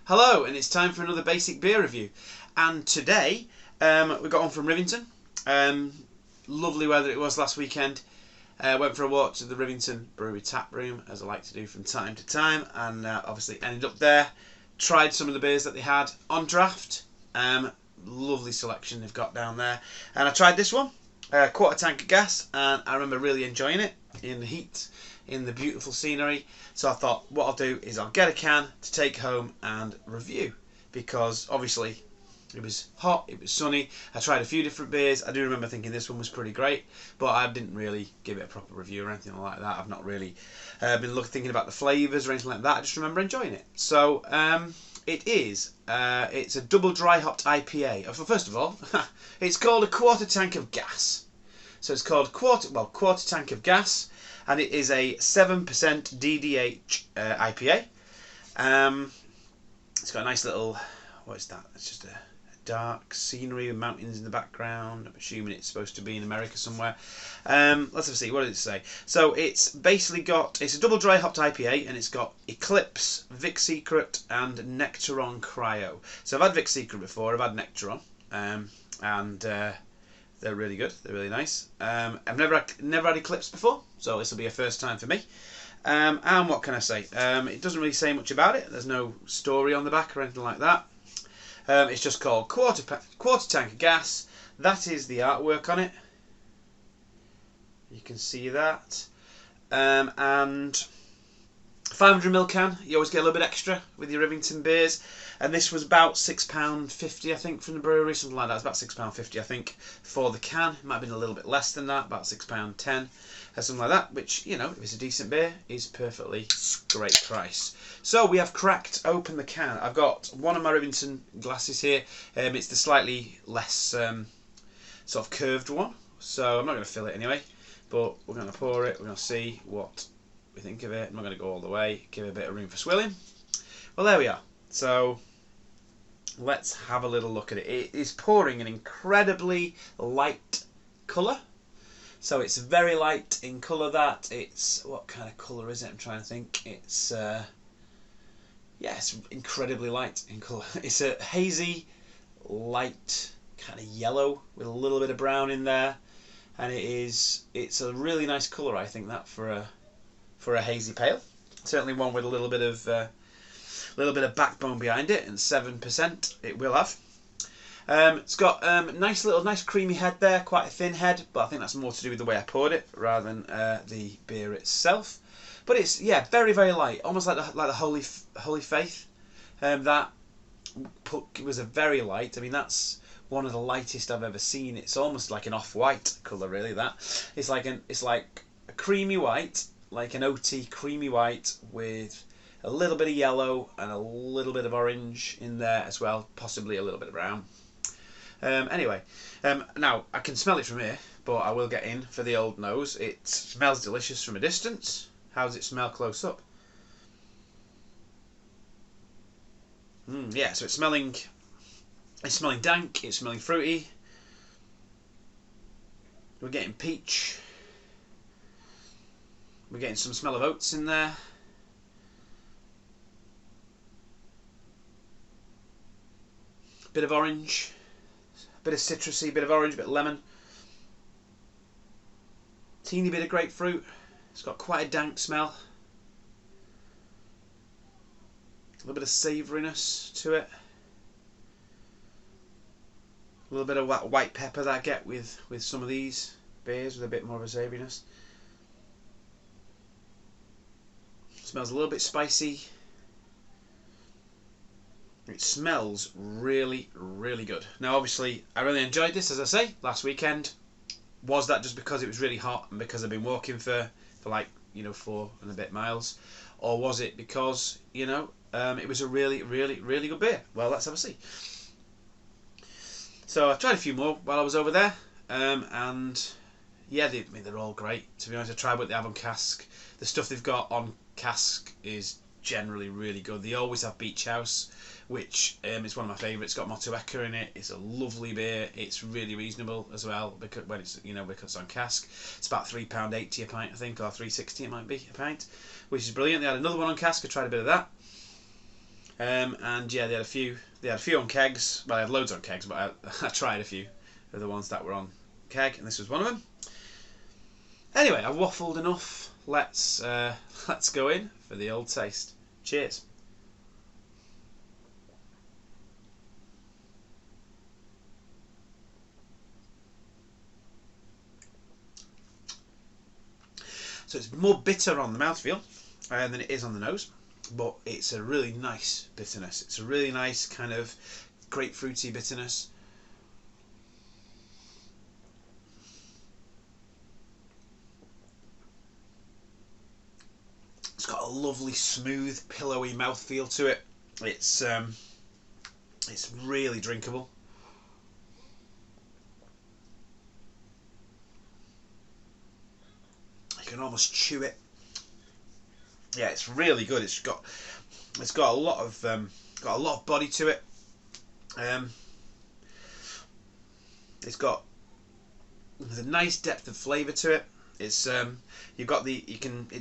Hello, and it's time for another basic beer review. And today, we got one from Rivington. Lovely weather it was last weekend. Went for a walk to the Rivington Brewery tap room, as I like to do from time to time, and obviously ended up there. Tried some of the beers that they had on draft. Lovely selection they've got down there. And I tried this one, quarter tank of gas, and I remember really enjoying it in the heat, in the beautiful scenery. So I thought what I'll do is I'll get a can to take home and review, because obviously it was hot, it was sunny. I tried a few different beers. I do remember thinking this one was pretty great, but I didn't really give it a proper review or anything like that. I've not really been thinking about the flavours or anything like that. I just remember enjoying it. So it's a double dry hopped IPA. First of all, it's called a quarter tank of gas. So it's called quarter tank of gas, and it is a 7% DDH IPA. It's got a nice little, what is that? It's just a dark scenery with mountains in the background. I'm assuming it's supposed to be in America somewhere. Let's see, what did it say? So it's basically it's a double dry hopped IPA, and it's got Eclipse, Vic Secret, and Nectaron Cryo. So I've had Vic Secret before, I've had Nectaron, and they're really good. They're really nice. I've never had Eclipse before, so this will be a first time for me. And what can I say? It doesn't really say much about it. There's no story on the back or anything like that. It's just called quarter tank of gas. That is the artwork on it. You can see that. And 500ml can. You always get a little bit extra with your Rivington beers. And this was about £6.50, I think, from the brewery, something like that. It's about £6.50, I think, for the can. It might have been a little bit less than that, about £6.10, something like that. Which, you know, if it's a decent beer, is perfectly great price. So we have cracked open the can. I've got one of my Rivington glasses here. It's the slightly less sort of curved one, so I'm not going to fill it anyway. But we're going to pour it. We're going to see what we think of it. I'm not going to go all the way. Give it a bit of room for swilling. Well, there we are. So let's have a little look at it. It is pouring an incredibly light colour. So it's very light in colour. That it's, what kind of colour is it? I'm trying to think. It's yeah, it's incredibly light in colour. It's a hazy, light kind of yellow with a little bit of brown in there, and it's a really nice colour, I think, that for a hazy pale. Certainly one with a little bit of backbone behind it, and 7% it will have. It's got nice creamy head there, quite a thin head, but I think that's more to do with the way I poured it rather than the beer itself. But it's, yeah, very, very light, almost like the Holy Faith. That was a very light. I mean, that's one of the lightest I've ever seen. It's almost like an off-white colour, really. That it's like a creamy white, like an OT creamy white with a little bit of yellow and a little bit of orange in there as well, possibly a little bit of brown. Anyway, now I can smell it from here, but I will get in for the old nose. It smells delicious from a distance. How does it smell close up? Yeah, so it's smelling dank. It's smelling fruity. We're getting peach. We're getting some smell of oats in there. Bit of orange, bit of citrusy, bit of orange, bit of lemon. Teeny bit of grapefruit. It's got quite a dank smell. A little bit of savouriness to it. A little bit of white pepper that I get with some of these beers, with a bit more of a savouriness. Smells a little bit spicy. It smells really, really good. Now, obviously, I really enjoyed this, as I say, last weekend. Was that just because it was really hot and because I've been walking for like, 4 and a bit miles? Or was it because, it was a really, really, really good beer? Well, let's have a see. So I tried a few more while I was over there. And, yeah, they're all great. To be honest, I tried what they have on cask. The stuff they've got on cask is generally really good. They always have Beach House, which is one of my favourites. It's got Motueka in it. It's a lovely beer. It's really reasonable as well, because when it's because it's on cask. It's about £3.80 a pint, I think, or £3.60 it might be a pint, which is brilliant. They had another one on cask. I tried a bit of that. And yeah, they had a few. They had a few on kegs. Well, they had loads on kegs, but I tried a few of the ones that were on keg, and this was one of them. Anyway, I've waffled enough. Let's go in for the old taste. Cheers. So it's more bitter on the mouthfeel than it is on the nose, but it's a really nice bitterness. It's a really nice kind of grapefruity bitterness. It's got a lovely, smooth, pillowy mouthfeel to it. It's really drinkable. You can almost chew it. Yeah, it's really good. It's got a lot of body to it. There's a nice depth of flavour to it. It's it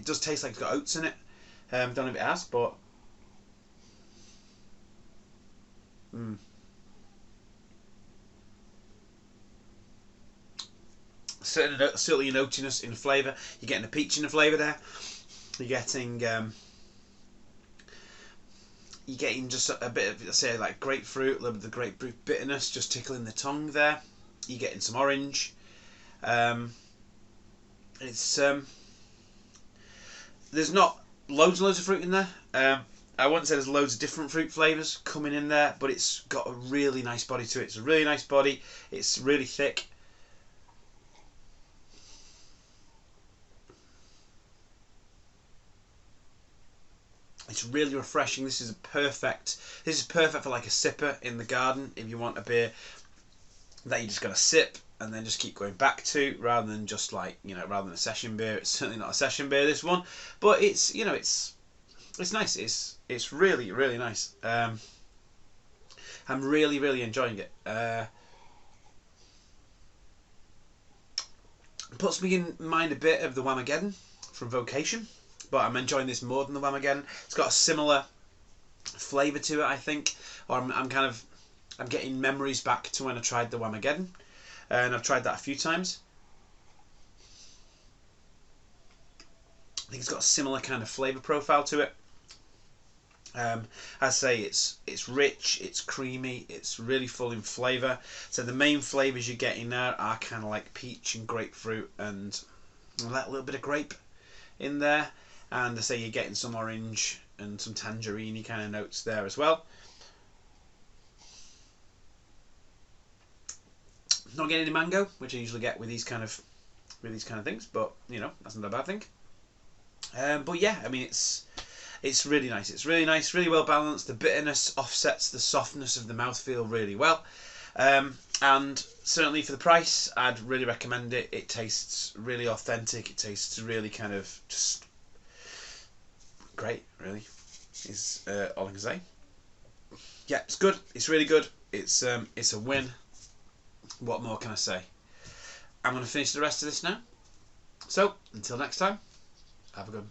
does taste like it's got oats in it. Don't know if it has, but certainly an oatiness in flavour. You're getting a peach in the flavour there. You're getting just a bit of, let's say, like grapefruit, a little bit of the grapefruit bitterness just tickling the tongue there. You're getting some orange. It's there's not loads and loads of fruit in there. I wouldn't say there's loads of different fruit flavours coming in there, but it's got a really nice body to it. It's a really nice body. It's really thick. It's really refreshing. This is perfect for like a sipper in the garden if you want a beer that you're just going to sip and then just keep going back to, rather than just like, rather than a session beer. It's certainly not a session beer, this one, but it's nice. It's really, really nice. I'm really, really enjoying it. Puts me in mind a bit of the Whamageddon from Vocation, but I'm enjoying this more than the Whamageddon. It's got a similar flavour to it, I think, or I'm getting memories back to when I tried the Whamageddon, and I've tried that a few times. I think it's got a similar kind of flavour profile to it. I say it's rich, it's creamy, it's really full in flavour. So the main flavours you're getting there are kind of like peach and grapefruit and a little bit of grape in there. And I say you're getting some orange and some tangerine kind of notes there as well. Not getting any mango, which I usually get with these kind of things, but that's not a bad thing. But yeah, I mean it's really nice. It's really nice, really well balanced. The bitterness offsets the softness of the mouthfeel really well, and certainly for the price, I'd really recommend it. It tastes really authentic. It tastes really kind of just great. Really, is all I can say. Yeah, it's good. It's really good. It's a win. What more can I say? I'm going to finish the rest of this now. So, until next time, have a good one.